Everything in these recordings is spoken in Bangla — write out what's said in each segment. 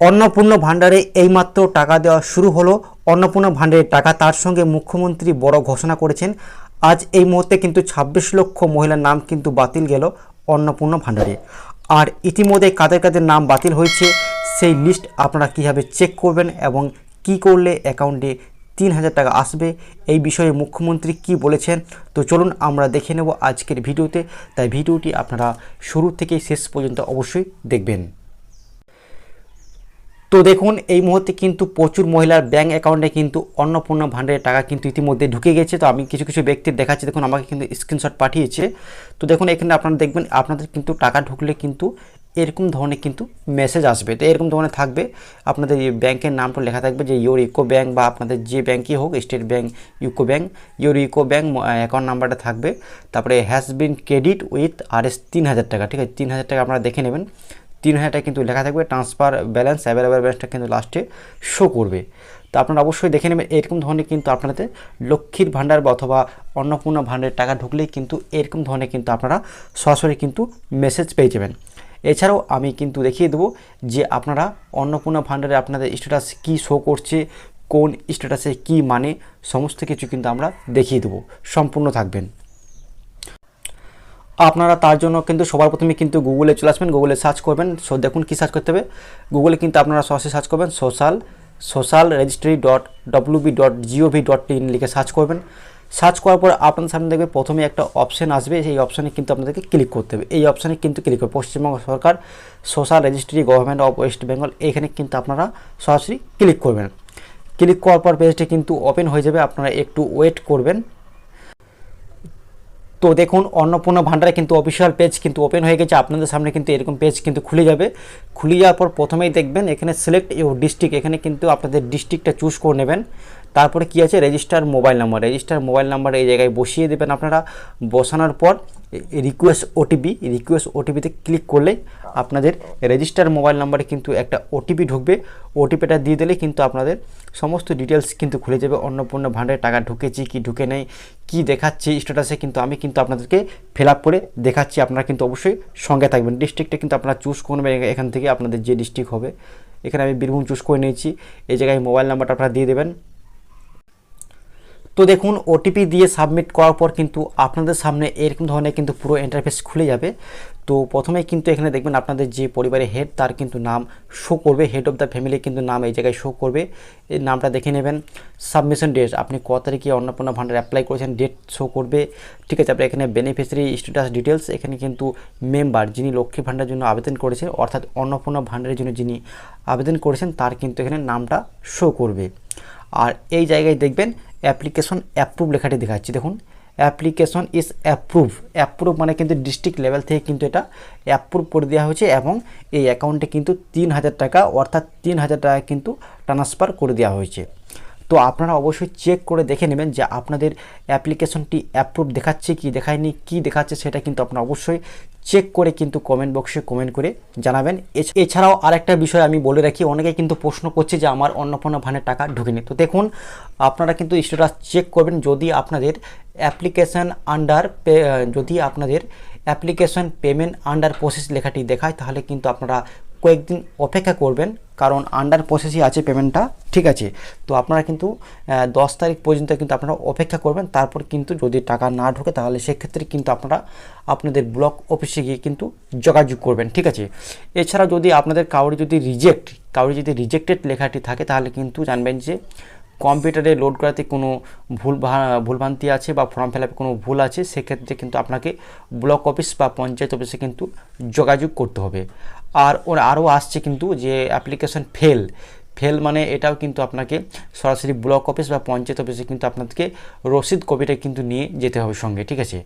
অন্নপূর্ণা ভাণ্ডারে এইমাত্র টাকা দেওয়া শুরু হলো। অন্নপূর্ণা ভাণ্ডারের টাকা, তার সঙ্গে মুখ্যমন্ত্রী বড় ঘোষণা করেছেন। আজ এই মুহূর্তে কিন্তু 26 লক্ষ মহিলার নাম কিন্তু বাতিল গেল অন্নপূর্ণা ভাণ্ডারে। আর ইতিমধ্যে কাদের কাদের নাম বাতিল হয়েছে সেই লিস্ট আপনারা কীভাবে চেক করবেন এবং কি করলে অ্যাকাউন্টে 3000 টাকা আসবে, এই বিষয়ে মুখ্যমন্ত্রী কি বলেছেন, তো চলুন আমরা দেখে নেব আজকের ভিডিওতে। তাই ভিডিওটি আপনারা শুরু থেকে শেষ পর্যন্ত অবশ্যই দেখবেন। তো দেখুন, এই মুহূর্তে কিন্তু প্রচুর মহিলার ব্যাঙ্ক অ্যাকাউন্টে কিন্তু অন্নপূর্ণা ভাণ্ডারের টাকা কিন্তু ইতিমধ্যে ঢুকে গেছে। তো আমি কিছু কিছু ব্যক্তির দেখাচ্ছি, দেখুন আমাকে কিন্তু স্ক্রিনশট পাঠিয়েছে। তো দেখুন এখানে আপনারা দেখবেন আপনাদের কিন্তু টাকা ঢুকলে কিন্তু এরকম ধরনের কিন্তু মেসেজ আসবে। তো এরকম ধরনের থাকবে, আপনাদের ব্যাংকের নামটা লেখা থাকবে যে ইউর ইউকো ব্যাঙ্ক বা আপনাদের যে ব্যাঙ্কই হোক, state bank, UCO bank, your UCO bank account নাম্বারটা থাকবে। তারপরে has been credit with RS 3000 টাকা, ঠিক আছে, 3000 টাকা আপনারা দেখে নেবেন। 3000 টাকা কিন্তু লেখা থাকবে, ট্রান্সফার ব্যালেন্স, অ্যাভেলেবল ব্যালেন্সটা কিন্তু লাস্টে শো করবে। তো আপনারা অবশ্যই দেখে নেবেন। এরকম ধরনের কিন্তু আপনাদের লক্ষ্মীর ভাণ্ডার বা অথবা অন্নপূর্ণা ভাণ্ডারের টাকা ঢুকলেই কিন্তু এরকম ধরনের কিন্তু আপনারা সরাসরি কিন্তু মেসেজ পেয়ে যাবেন। এছাড়াও আমি কিন্তু দেখিয়ে দেবো যে আপনারা অন্নপূর্ণা ভাণ্ডারে আপনাদের স্ট্যাটাস কী শো করছে, কোন স্ট্যাটাসে কী মানে, সমস্ত কিছু কিন্তু আমরা দেখিয়ে দেবো, সম্পূর্ণ থাকবেন। আপনারা তার জন্য কিন্তু সবার প্রথমে কিন্তু গুগলে চলে আসবেন, গুগলে সার্চ করবেন। দেখুন কী সার্চ করতে হবে, গুগলে কিন্তু আপনারা সরাসরি সার্চ করবেন সোশ্যাল রেজিস্ট্রি .wb.gov.in লিখে সার্চ করবেন। সার্চ করার পর আপনাদের সামনে দেখবে প্রথমে একটা অপশান আসবে, সেই অপশানে কিন্তু আপনাদেরকে ক্লিক করতে হবে। এই অপশানে কিন্তু ক্লিক করবে পশ্চিমবঙ্গ সরকার social registry government of West Bengal, এখানে কিন্তু আপনারা সরাসরি ক্লিক করবেন। ক্লিক করার পর পেজটি কিন্তু ওপেন হয়ে যাবে, আপনারা একটু ওয়েট করবেন। তো দেখুন অন্নপূর্ণা ভাণ্ডারে কিন্তু অফিসিয়াল পেজ কিন্তু ওপেন হয়ে গেছে, আপনাদের সামনে কিন্তু এরকম পেজ কিন্তু খুলে যাবে। খুলে যাওয়ার পর প্রথমেই দেখবেন এখানে সিলেক্ট ইউর ডিস্ট্রিক্ট, এখানে কিন্তু আপনাদের ডিস্ট্রিক্টটা চুজ করে নেবেন। তারপরে কি আছে, রেজিস্টার মোবাইল নাম্বার এই জায়গায় বসিয়ে দেবেন। আপনারা বসানোর পর রিকোয়েস্ট ওটিপিতে ক্লিক করলে আপনাদের রেজিস্টার মোবাইল নাম্বারে কিন্তু একটা ওটিপি ঢুকবে। ওটিপিটা দিয়ে দিলে কিন্তু আপনাদের সমস্ত ডিটেলস কিন্তু খুলে যাবে। অন্নপূর্ণা ভাণ্ডারে টাকা ঢুকেছে কি ঢুকে নেই, কি দেখাচ্ছে স্ট্যাটাসে, কিন্তু আমি কিন্তু আপনাদেরকে ফিল আপ করে দেখাচ্ছি। আপনারা কিন্তু অবশ্যই সঙ্গে থাকবেন। ডিস্ট্রিক্টটা কিন্তু আপনারা চুজ করবেন এখান থেকে, আপনাদের যে ডিস্ট্রিক্ট হবে। এখানে আমি বীরভূম চুজ করে নিয়েছি। এই জায়গায় মোবাইল নাম্বারটা আপনারা দিয়ে দেবেন। তো দেখুন ওটিপি দিয়ে সাবমিট করার পর কিন্তু আপনাদের সামনে এরকম ধরনের কিন্তু পুরো ইন্টারফেস খুলে যাবে। তো প্রথমে কিন্তু এখানে দেখবেন আপনাদের যে পরিবারের হেড তার কিন্তু নাম শো করবে, হেড অফ দ্য ফ্যামিলি কিন্তু নাম এই জায়গায় শো করবে। এই নামটা দেখে নেবেন। সাবমিশন ডেট, আপনি কত তারিখে অন্নপূর্ণা ভাণ্ডার অ্যাপ্লাই করেছেন ডেট শো করবে, ঠিক আছে। আপনি এখানে বেনিফিশিয়ারি স্ট্যাটাস ডিটেলস, এখানে কিন্তু মেম্বার যিনি লক্ষ্মী ভাণ্ডারের জন্য আবেদন করেছেন, অর্থাৎ অন্নপূর্ণা ভাণ্ডারের জন্য যিনি আবেদন করেছেন তার কিন্তু এখানে নামটা শো করবে। আর এই জায়গায় দেখবেন অ্যাপ্লিকেশন অ্যাপ্রুভ লেখাটি দেখাচ্ছি, দেখুন অ্যাপ্লিকেশন ইজ অ্যাপ্রুভ মানে কিন্তু ডিস্ট্রিক্ট লেভেল থেকে কিন্তু এটা অ্যাপ্রুভ করে দেওয়া হয়েছে এবং এই অ্যাকাউন্টে কিন্তু 3000 টাকা অর্থাৎ 3000 টাকা কিন্তু ট্রান্সফার করে দেওয়া হয়েছে। তো আপনারা অবশ্যই চেক করে দেখে নেবেন যে আপনাদের অ্যাপ্লিকেশনটি অ্যাপ্রুভ দেখাচ্ছে কি দেখায়নি, কি দেখাচ্ছে সেটা কিন্তু আপনারা অবশ্যই চেক করে কিন্তু কমেন্ট বক্সে কমেন্ট করে জানাবেন। এছাড়াও আরেকটা বিষয় আমি বলে রাখি, অনেকে কিন্তু প্রশ্ন করছে যে আমার অন্নপূর্ণা ভাণ্ডারের টাকা ঢুকেনি। তো দেখুন আপনারা কিন্তু স্ট্যাটাস চেক করবেন, যদি আপনাদের অ্যাপ্লিকেশন পেমেন্ট আন্ডার প্রসেস লেখাটি দেখায় তাহলে কিন্তু আপনারা কয়েকদিন অপেক্ষা করবেন, কারণ আন্ডার প্রসেসই আছে পেমেন্টটা, ঠিক আছে। তো আপনারা কিন্তু 10 তারিখ পর্যন্ত কিন্তু আপনারা অপেক্ষা করবেন। তারপর কিন্তু যদি টাকা না ঢোকে তাহলে সেক্ষেত্রে কিন্তু আপনারা আপনাদের ব্লক অফিসে গিয়ে কিন্তু যোগাযোগ করবেন, ঠিক আছে। এছাড়া যদি আপনাদের কাউরি যদি রিজেক্টেড লেখাটি থাকে তাহলে কিন্তু জানবেন যে কম্পিউটারে লোড করাতে কোনো ভুলভ্রান্তি আছে বা ফর্ম ফিল আপে কোনো ভুল আছে, সেক্ষেত্রে কিন্তু আপনাকে ব্লক অফিস বা পঞ্চায়েত অফিসে কিন্তু যোগাযোগ করতে হবে। আর ওর আরও আসছে কিন্তু যে অ্যাপ্লিকেশন ফেল মানে এটাও কিন্তু আপনাকে সরাসরি ব্লক অফিস বা পঞ্চায়েত অফিসে কিন্তু আপনাদেরকে রসিদ কপিটা কিন্তু নিয়ে যেতে হবে সঙ্গে, ঠিক আছে।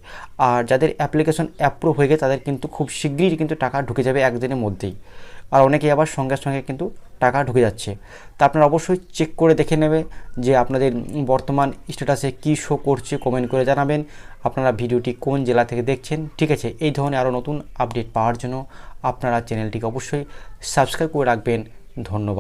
আর যাদের অ্যাপ্লিকেশন অ্যাপ্রুভ হয়ে গেছে তাদের কিন্তু খুব শীঘ্রই কিন্তু টাকা ঢুকে যাবে একদিনের মধ্যেই। আর অনেকে আবার সঙ্গে সঙ্গে কিন্তু টাকা ঢুকে যাচ্ছে। তা আপনারা অবশ্যই চেক করে দেখে নেবে যে আপনাদের বর্তমান স্ট্যাটাসে কী শো করছে, কমেন্ট করে জানাবেন আপনারা ভিডিওটি কোন জেলা থেকে দেখছেন, ঠিক আছে। এই ধরনের আরও নতুন আপডেট পাওয়ার জন্য আপনারা চ্যানেলটিকে অবশ্যই সাবস্ক্রাইব করে রাখবেন। ধন্যবাদ।